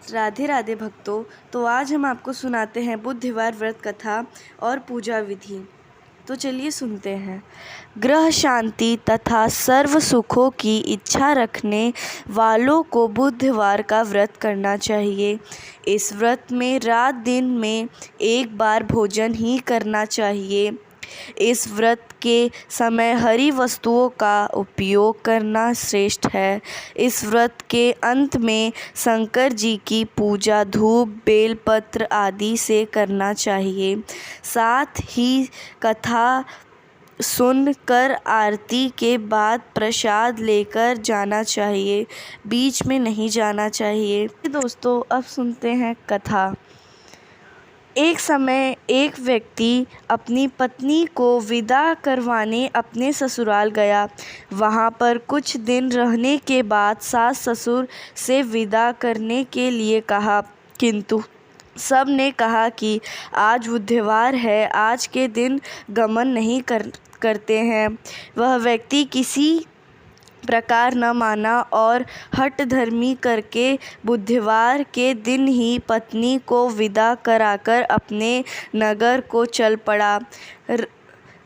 राधे राधे भक्तों। तो आज हम आपको सुनाते हैं बुधवार व्रत कथा और पूजा विधि। तो चलिए सुनते हैं। ग्रह शांति तथा सर्व सुखों की इच्छा रखने वालों को बुधवार का व्रत करना चाहिए। इस व्रत में रात दिन में एक बार भोजन ही करना चाहिए। इस व्रत के समय हरी वस्तुओं का उपयोग करना श्रेष्ठ है। इस व्रत के अंत में शंकर जी की पूजा धूप बेलपत्र आदि से करना चाहिए। साथ ही कथा सुन कर आरती के बाद प्रसाद लेकर जाना चाहिए, बीच में नहीं जाना चाहिए। दोस्तों अब सुनते हैं कथा। एक समय एक व्यक्ति अपनी पत्नी को विदा करवाने अपने ससुराल गया। वहाँ पर कुछ दिन रहने के बाद सास ससुर से विदा करने के लिए कहा, किंतु सब ने कहा कि आज बुधवार है, आज के दिन गमन नहीं करते हैं। वह व्यक्ति किसी प्रकार न माना और हठधर्मी करके बुधवार के दिन ही पत्नी को विदा कराकर अपने नगर को चल पड़ा।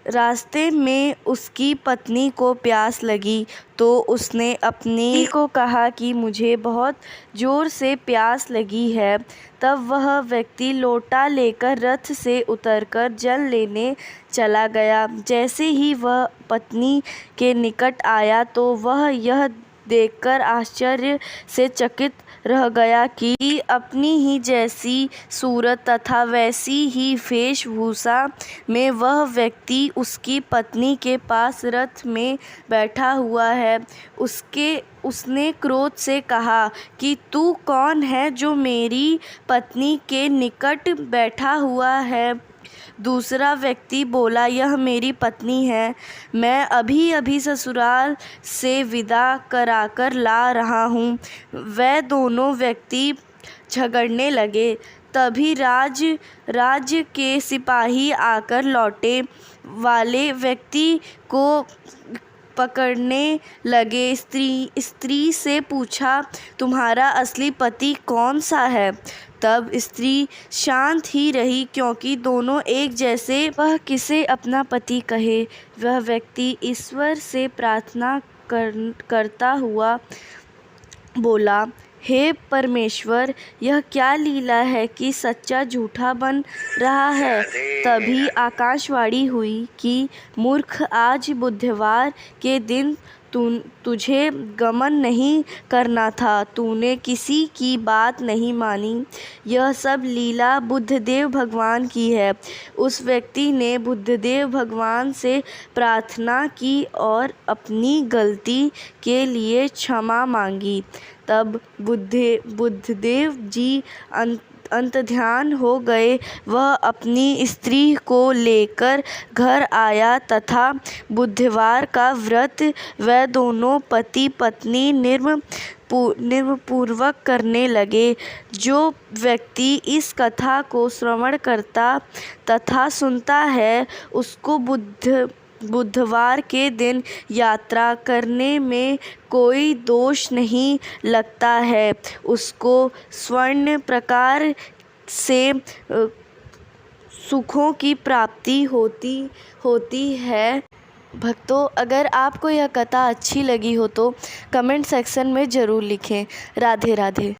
रास्ते में उसकी पत्नी को प्यास लगी तो उसने अपनी को कहा कि मुझे बहुत ज़ोर से प्यास लगी है। तब वह व्यक्ति लोटा लेकर रथ से उतरकर जल लेने चला गया। जैसे ही वह पत्नी के निकट आया तो वह यह देखकर आश्चर्य से चकित रह गया कि अपनी ही जैसी सूरत तथा वैसी ही वेशभूषा में वह व्यक्ति उसकी पत्नी के पास रथ में बैठा हुआ है। उसने क्रोध से कहा कि तू कौन है जो मेरी पत्नी के निकट बैठा हुआ है। दूसरा व्यक्ति बोला, यह मेरी पत्नी है, मैं अभी अभी ससुराल से विदा कराकर ला रहा हूँ। वह दोनों व्यक्ति झगड़ने लगे। तभी राज्य के सिपाही आकर लौटे वाले व्यक्ति को पकड़ने लगे। स्त्री से पूछा, तुम्हारा असली पति कौन सा है? तब स्त्री शांत ही रही, क्योंकि दोनों एक जैसे। वह किसे अपना पति कहे? वह व्यक्ति ईश्वर से प्रार्थना करता हुआ बोला, हे परमेश्वर, यह क्या लीला है कि सच्चा झूठा बन रहा है। तभी आकाशवाणी हुई कि मूर्ख, आज बुधवार के दिन तुझे गमन नहीं करना था, तूने किसी की बात नहीं मानी। यह सब लीला बुद्धदेव भगवान की है। उस व्यक्ति ने बुद्धदेव भगवान से प्रार्थना की और अपनी गलती के लिए क्षमा मांगी। तब बुद्धदेव जी अंतर्ध्यान हो गए। वह अपनी स्त्री को लेकर घर आया तथा बुधवार का व्रत वह दोनों पति पत्नी निर्मपूर्वक करने लगे। जो व्यक्ति इस कथा को श्रवण करता तथा सुनता है, उसको बुधवार के दिन यात्रा करने में कोई दोष नहीं लगता है। उसको स्वर्ण प्रकार से सुखों की प्राप्ति होती है। भक्तों, अगर आपको यह कथा अच्छी लगी हो तो कमेंट सेक्शन में ज़रूर लिखें। राधे राधे।